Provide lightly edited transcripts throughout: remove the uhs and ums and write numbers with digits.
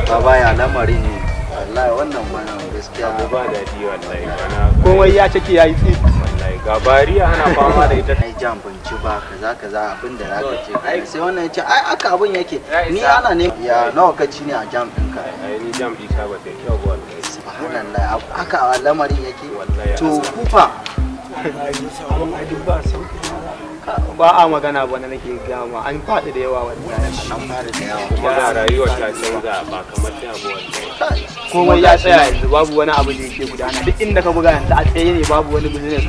baba ya lamarin ne wallahi wannan bana gaskiya ba daɗi wallahi komai ya take yayi tsi wallahi gabariya ana fama da ita ai jan banci ba kaza abin da zaka ce sai wannan ya ce ai aka abin yake ni ana ne ya nawa ka ci ne a jam ɗinka ai ni jam ɗita ba ta kyau ba wallahi subhanallah aka lamarin yake wallahi to kufa ba a magana ba na nake gama an faɗi da yawa wallahi an fara da yawa kuma ga rayuwar ta canza ba kamar ta abu wallahi komai ya tsaya yanzu babu wani abu da yake gudana duk inda ka buga yanzu a tsaye ne babu wani business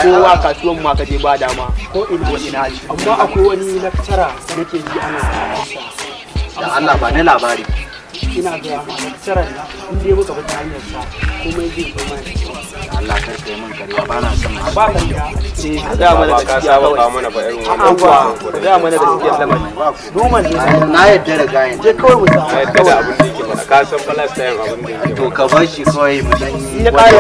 kowa kasuwan ma ka je ba dama ko ina ce amma akwai wani lecturer da nake ji ana da Allah ba ni labari ina ga lecturer in dai muka bi ta hanyar sa komai zai zo mai Allah kar kai min kariya ba na son ba kan da da mana da ka saba ka mana ba irin wannan da mana da gaskiyar lamari noman ne na yadda da gayan je kawai mu samu yadda da abin da yake faɗa ka san Palestine abin da yake to ka bar shi kawai mu dan yi ya kare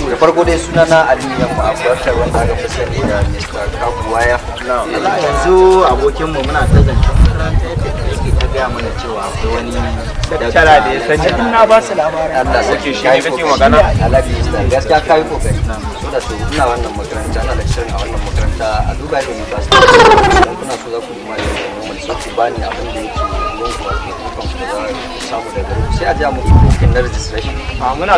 da farko dai suna na aliyu abubakar wanda aka fi sani da mr kabuwaya yanzu abokinmu muna ta zancen makaranta yadda yake ta gaya mana cewa akwai wani tara da ya sani na ba su labarin Allah Sake shi ne kake magana? Alhaji Islam gaskiya kai kokari so da su ina wannan makaranta ina lecturing a wannan makaranta a Dubai University idan kuna so za ku yi mai normal sai ku bani abin da yake ruwan ku wato kan ku da samu daga sai a ja mu kin na registration muna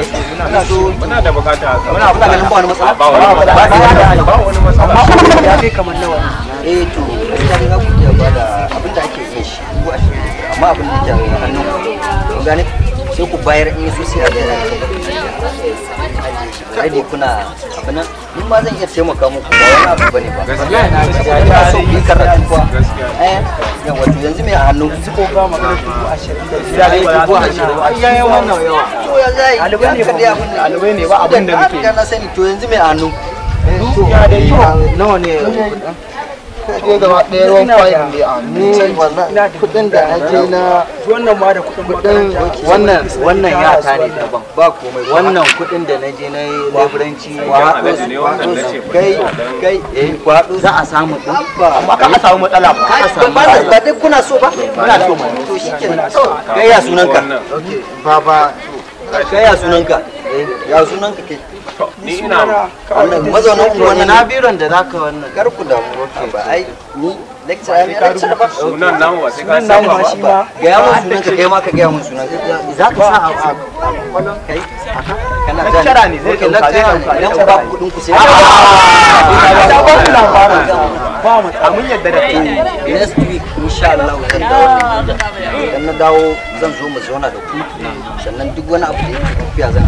so muna da bukata muna ganin ba wani matsala ba wani matsala ya kai kamar nawa to gaskiya dai za ku iya bada abin da ake yin shi ko a shi amma abin da yake hannun ku gane sai ku bayar in so sai a ga ready kuna abin nan in ma zan iya taimaka muku ba wani abu bane ba gaskiya na ina so ku yi karatu kuwa gaskiya yawa to yanzu me a hannun ku ko ga magana 20,000 da dai 20,000 ai yayin wannan yawa to ya zai Ɗalibai ne ba ɗalibai ne ba abin da muke na sani to yanzu me a hannun ya da nawa ne ko gaba ɗaya ruwan kwayin ne a ni kudin da na je na wannan ma da kudin wannan ya ta ne daban ba komai wannan kudin da na je na yi leburanci kai kwado za a samu din amma ka a samu matsala ba dai kuna so ba muna so mu to shikenan kai ya sunanka baba kai ya sunanka ya sunanka ke ni ina mazaunan unguwanni na biron da zaka wannan karku da mu ba ai ni lecture ai lecture ba sunan nan wa sai ka nan saba ma shi ma ga ya mun sunan ka kai ma ka ga mun sunan za ka sa a kwallon kai kana da lecturer ne zai dauka idan ba kudin ku sai da ba ku labarin ba mu mun yadda da kai next week insha Allah zan dawo idan na dawo zan zo mu zauna da ku sannan duk wani abu da yake tafiya zan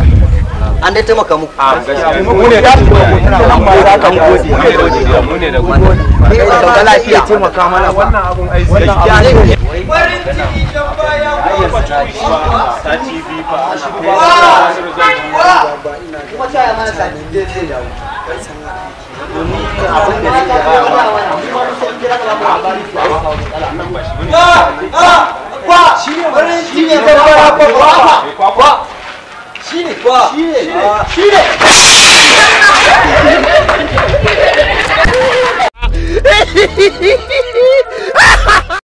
an dai taimaka muku mu ne da mu ne da gudu da lafiya taimaka mana wannan abun ai gaskiya ne sati biyu kuma ta yi mana sati zai dawo shi ne